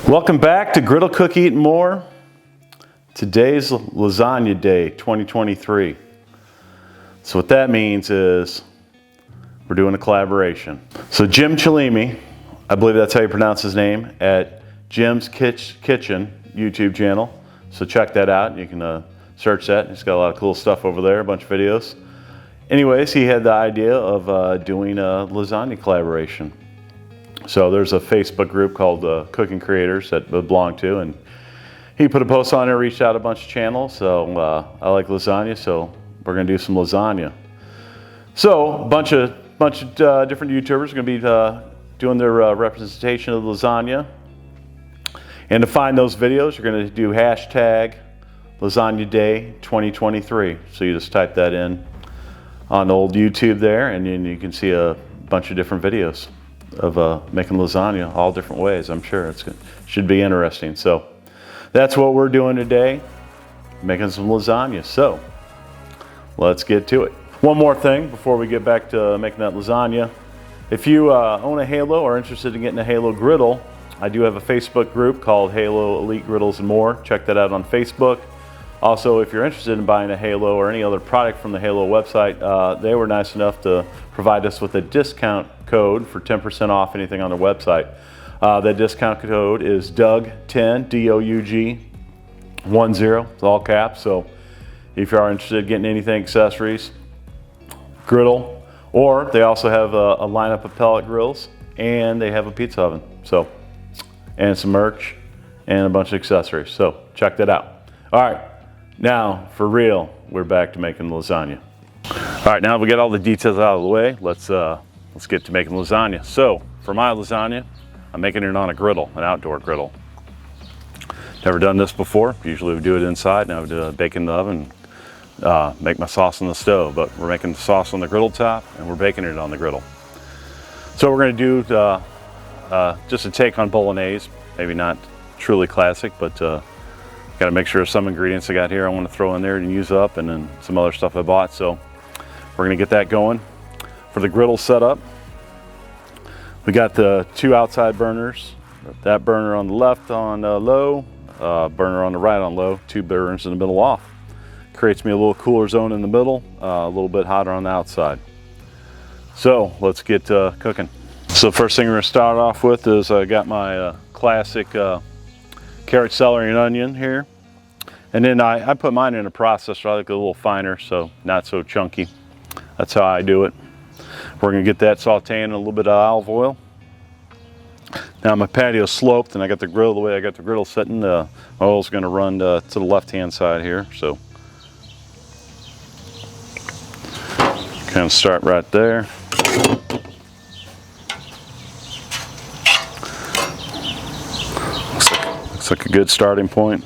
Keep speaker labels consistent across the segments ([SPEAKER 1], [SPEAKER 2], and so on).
[SPEAKER 1] Welcome back to Griddle Cook Eat More. Today's Lasagna Day 2023. So what that means is we're doing a collaboration. So Jim Chalimi, I believe that's how you pronounce his name, at Jim's Kitchen YouTube channel. So check that out. You can search that. He's got a lot of cool stuff over there, a bunch of videos. Anyways, he had the idea of doing a lasagna collaboration. So there's a Facebook group called Cooking Creators that I belong to, and he put a post on there, reached out a bunch of channels. So I like lasagna, so we're gonna do some lasagna. So a bunch of different YouTubers are gonna be doing their representation of lasagna. And to find those videos, you're gonna do hashtag Lasagna Day 2023. So you just type that in on old YouTube there, and then you can see a bunch of different videos of making lasagna all different ways. I'm sure it's good. Should be interesting. So that's what we're doing today, making some lasagna. So let's get to it. One more thing before we get back to making that lasagna. If you own a Halo or are interested in getting a Halo griddle, I do have a Facebook group called Halo Elite Griddles and More. Check that out on Facebook. Also, if you're interested in buying a Halo or any other product from the Halo website, they were nice enough to provide us with a discount code for 10% off anything on their website. That discount code is DOUG10, DOUG10, it's all caps. So if you are interested in getting anything, accessories, griddle, or they also have a lineup of pellet grills, and they have a pizza oven. So, and some merch and a bunch of accessories. So check that out. All right. Now, for real, we're back to making lasagna. All right, now we got all the details out of the way. Let's get to making lasagna. So, for my lasagna, I'm making it on a griddle, an outdoor griddle. Never done this before. Usually we do it inside. Now we do a bake in the oven, make my sauce on the stove. But we're making the sauce on the griddle top, and we're baking it on the griddle. So we're going to do just a take on bolognese. Maybe not truly classic, but got to make sure some ingredients I got here I want to throw in there and use up, and then some other stuff I bought. So we're going to get that going. For the griddle setup, we got the two outside burners. That burner on the left on low, burner on the right on low, two burners in the middle off. Creates me a little cooler zone in the middle, a little bit hotter on the outside. So let's get cooking. So first thing we're going to start off with is I got my classic carrot, celery, and onion here. And then I put mine in a processor. I like it a little finer, so not so chunky. That's how I do it. We're gonna get that sauteing in a little bit of olive oil. Now my patio sloped, and I got the griddle, the way I got the griddle setting, the oil's gonna run to the left-hand side here. So kind of start right there. Looks like a good starting point.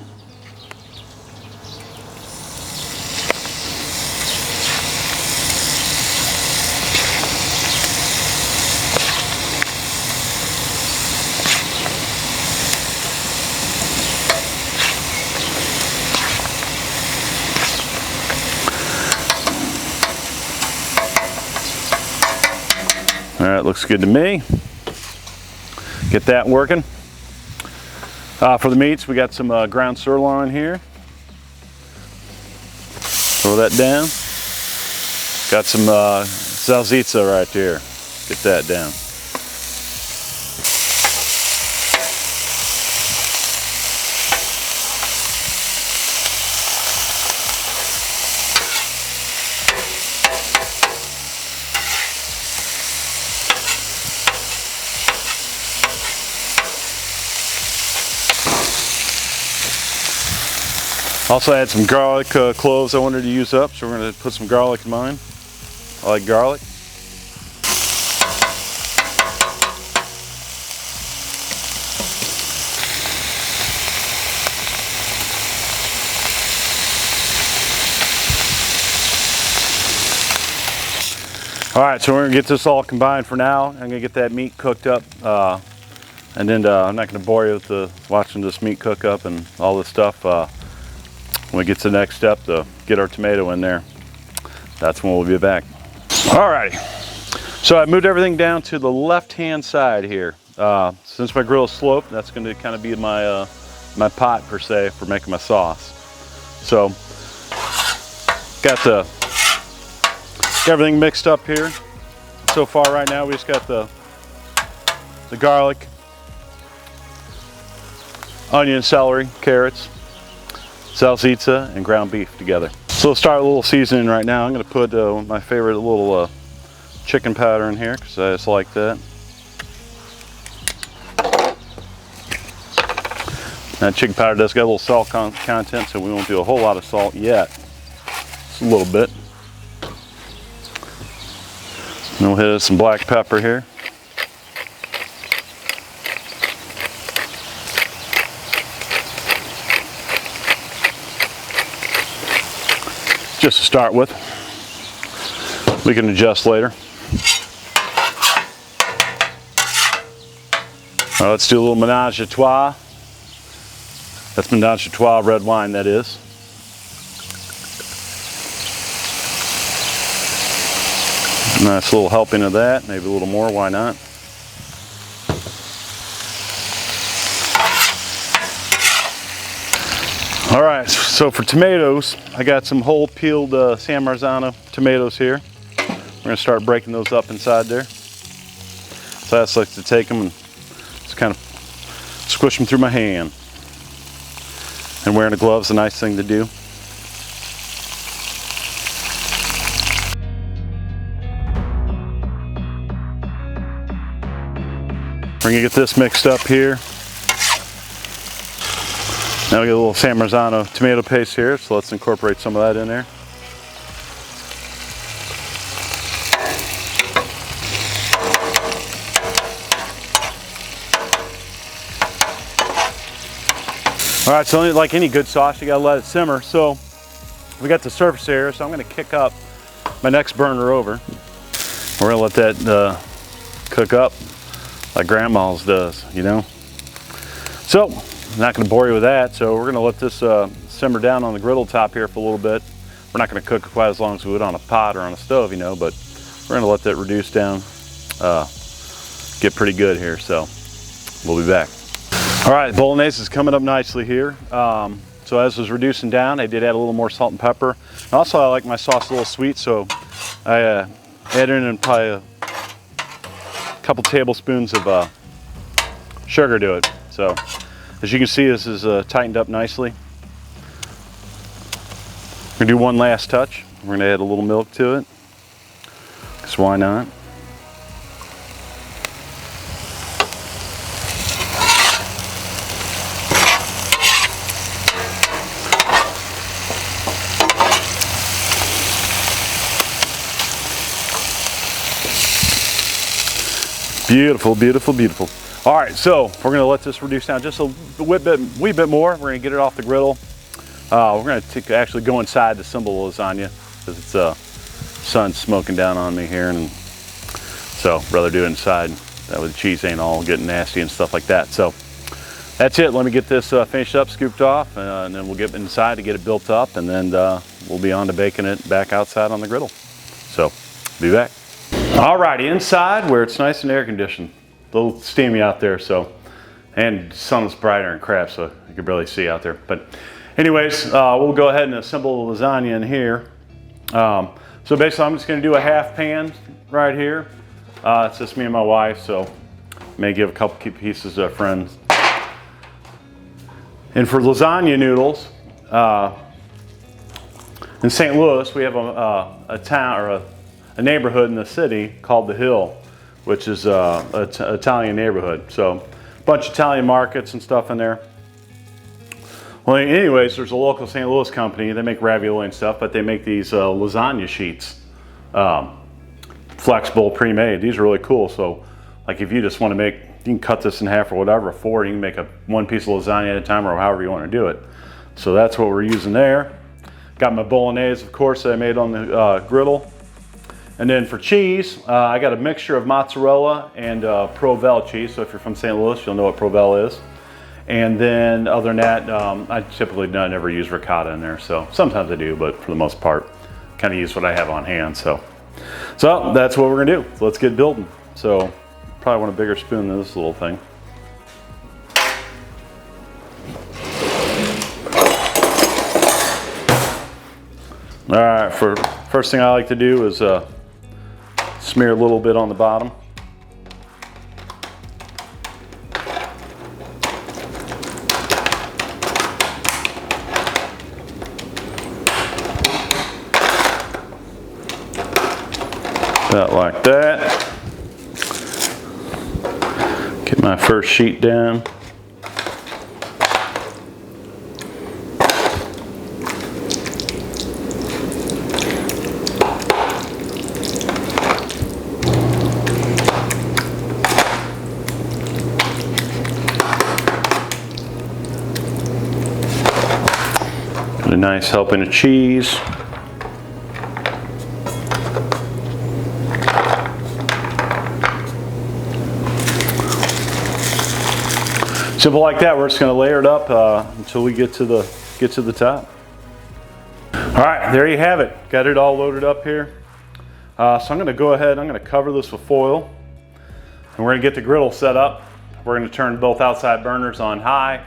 [SPEAKER 1] All right, looks good to me. Get that working. For the meats, we got some ground sirloin here. Throw that down. Got some salsiccia right there. Get that down. Also, I had some garlic cloves I wanted to use up, so we're going to put some garlic in mine. I like garlic. All right, so we're going to get this all combined for now. I'm going to get that meat cooked up, and then I'm not going to bore you with watching this meat cook up and all this stuff. When we get to the next step to get our tomato in there, that's when we'll be back. Alrighty, so I moved everything down to the left-hand side here. Since my grill is sloped, that's going to kind of be my my pot per se for making my sauce. So got everything mixed up here. So far right now we just got the garlic, onion, celery, carrots, salsiccia, and ground beef together. So let's start with a little seasoning right now. I'm going to put my favorite little chicken powder in here because I just like that. That chicken powder does got a little salt content, so we won't do a whole lot of salt yet. Just a little bit. And we'll hit some black pepper here. Just to start with. We can adjust later. All right, let's do a little ménage à trois. That's ménage à trois red wine, that is. Nice little helping of that, maybe a little more, why not? All right, so for tomatoes, I got some whole peeled San Marzano tomatoes here. We're gonna start breaking those up inside there. So I just like to take them and just kind of squish them through my hand. And wearing a glove is a nice thing to do. We're gonna get this mixed up here. Now we get a little San Marzano tomato paste here, so let's incorporate some of that in there. All right, so like any good sauce, you gotta let it simmer. So we got the surface area, so I'm gonna kick up my next burner over. We're gonna let that cook up like grandma's does, you know? So, I'm not gonna bore you with that, so we're gonna let this simmer down on the griddle top here for a little bit. We're not gonna cook it quite as long as we would on a pot or on a stove, you know, but we're gonna let that reduce down, get pretty good here, so we'll be back. All right, bolognese is coming up nicely here. So as it was reducing down, I did add a little more salt and pepper. And also, I like my sauce a little sweet, so I added in probably a couple tablespoons of sugar to it. So as you can see, this is tightened up nicely. We're gonna do one last touch. We're gonna add a little milk to it, because why not? Beautiful, beautiful, beautiful. All right, so we're gonna let this reduce down just a wee bit more. We're gonna get it off the griddle. We're gonna actually go inside to assemble lasagna because it's sun's smoking down on me here, and so rather do it inside. That way the cheese ain't all getting nasty and stuff like that. So that's it. Let me get this finished up, scooped off, and then we'll get inside to get it built up, and then we'll be on to baking it back outside on the griddle. So be back. All righty, inside where it's nice and air conditioned. A little steamy out there, so, and the sun is brighter and crap, so you can barely see out there. But anyways, we'll go ahead and assemble the lasagna in here. So basically I'm just gonna do a half pan right here. It's just me and my wife, so may give a couple pieces to friends. And for lasagna noodles, in St. Louis, we have a town, or a neighborhood in the city called The Hill, which is an Italian neighborhood. So a bunch of Italian markets and stuff in there. Well, anyways, there's a local St. Louis company. They make ravioli and stuff, but they make these lasagna sheets, flexible, pre-made. These are really cool. So like if you just want to make, you can cut this in half or whatever, four, you can make one piece of lasagna at a time or however you want to do it. So that's what we're using there. Got my bolognese, of course, that I made on the griddle. And then for cheese, I got a mixture of mozzarella and Provel cheese. So if you're from St. Louis, you'll know what Provel is. And then other than that, I typically never use ricotta in there. So sometimes I do, but for the most part, kind of use what I have on hand. So that's what we're gonna do. So let's get building. So probably want a bigger spoon than this little thing. All right, first thing I like to do is smear a little bit on the bottom. About like that. Get my first sheet down. Get a nice helping of cheese. Simple like that. We're just going to layer it up until we get to the top. All right, there you have it. Got it all loaded up here. So I'm going to go ahead. I'm going to cover this with foil, and we're going to get the griddle set up. We're going to turn both outside burners on high.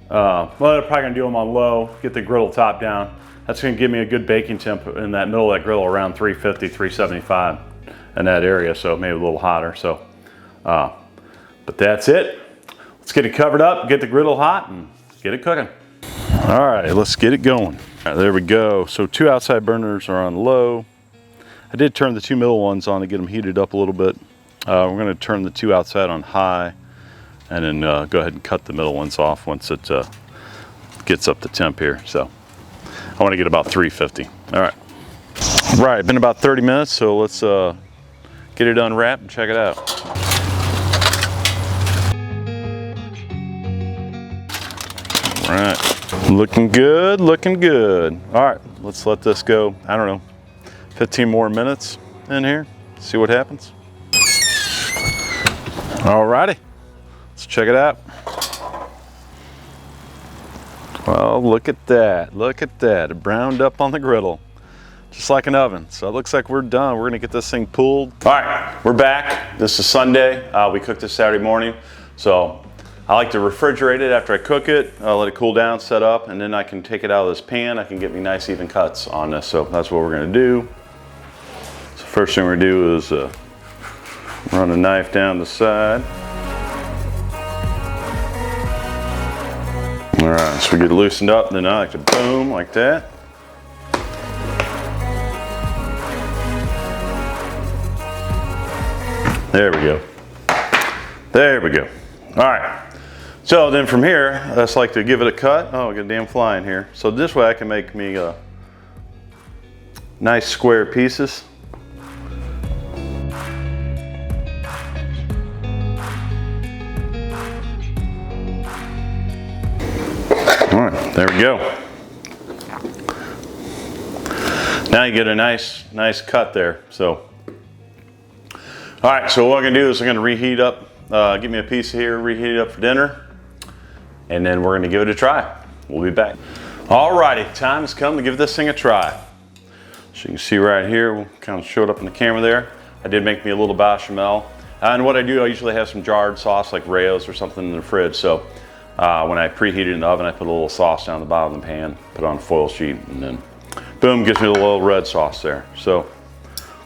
[SPEAKER 1] Well, I'm probably going to do them on low. Get the griddle top down. That's going to give me a good baking temp in that middle of that griddle, around 350, 375 in that area. So maybe a little hotter. So, but that's it. Let's get it covered up, get the griddle hot, and get it cooking. All right, let's get it going. All right, there we go. So 2 outside burners are on low. I did turn the 2 middle ones on to get them heated up a little bit. We're going to turn the 2 outside on high, and then go ahead and cut the middle ones off once it gets up to temp here. So I want to get about 350. All right. Right, been about 30 minutes, so let's get it unwrapped and check it out. All right, looking good, looking good. All right, let's let this go, I don't know, 15 more minutes in here, see what happens. All righty, let's check it out. Well, look at that, it browned up on the griddle, just like an oven. So it looks like we're done. We're gonna get this thing pulled. All right, we're back. This is Sunday. We cooked this Saturday morning, so I like to refrigerate it after I cook it, let it cool down, set up, and then I can take it out of this pan. I can get me nice even cuts on this, so that's what we're gonna do. So first thing we're gonna do is run a knife down the side. All right, so we get it loosened up, then I like to boom, like that. There we go. There we go. All right. So then from here, I just like to give it a cut. Oh, I got a damn fly in here. So this way I can make me nice square pieces. All right, there we go. Now you get a nice cut there. So, all right, so what I'm gonna do is I'm gonna reheat up, give me a piece here, reheat it up for dinner. And then we're gonna give it a try. We'll be back. Alrighty, time has come to give this thing a try. So you can see right here, we'll kind of show it up in the camera there. I did make me a little bechamel. And what I do, I usually have some jarred sauce like Rayo's or something in the fridge. So when I preheat it in the oven, I put a little sauce down the bottom of the pan, put it on a foil sheet, and then boom, gives me a little red sauce there. So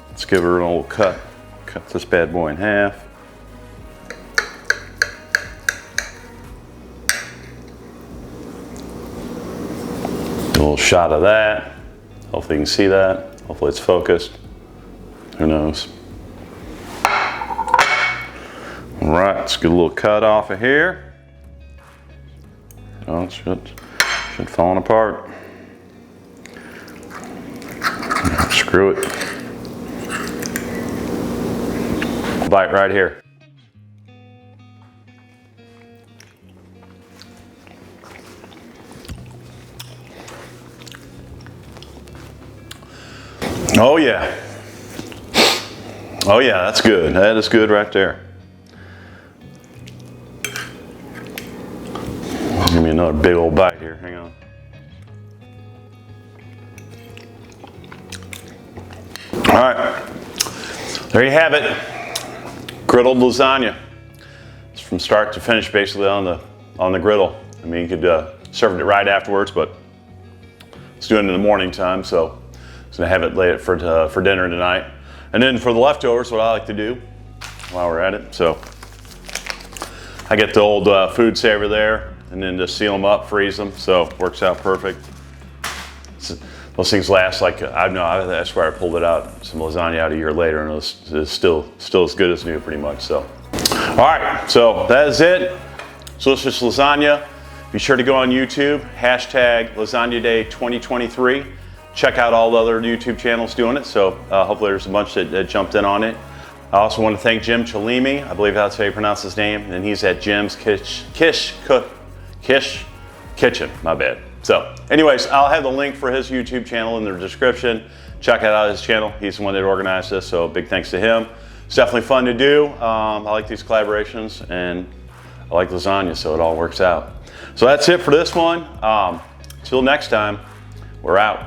[SPEAKER 1] let's give her a little cut. Cut this bad boy in half. A little shot of that. Hopefully you can see that. Hopefully it's focused. Who knows? All right, let's get a little cut off of here. Oh, it should falling apart. Screw it. Bite right here. Oh yeah. Oh yeah, that's good. That is good right there. Give me another big old bite here. Hang on. All right. There you have it. Griddled lasagna. It's from start to finish basically on the griddle. I mean, you could serve it right afterwards, but let's do it in the morning time, so I'm gonna have it late for dinner tonight. And then for the leftovers, what I like to do while we're at it, so I get the old food saver there, and then just seal them up, freeze them, so it works out perfect. Those things last like, I don't know, I swear I pulled it out, some lasagna out a year later, and it's still as good as new pretty much, so. All right, so that is it. So it's just lasagna. Be sure to go on YouTube, hashtag Lasagna Day 2023. Check out all the other YouTube channels doing it, so hopefully there's a bunch that jumped in on it. I also want to thank Jim Chalimi, I believe that's how you pronounce his name, and he's at Jim's Kish Kitchen, my bad. So anyways, I'll have the link for his YouTube channel in the description. Check out his channel. He's the one that organized this, so big thanks to him. It's definitely fun to do. I like these collaborations, and I like lasagna, so it all works out. So that's it for this one. Till next time, we're out.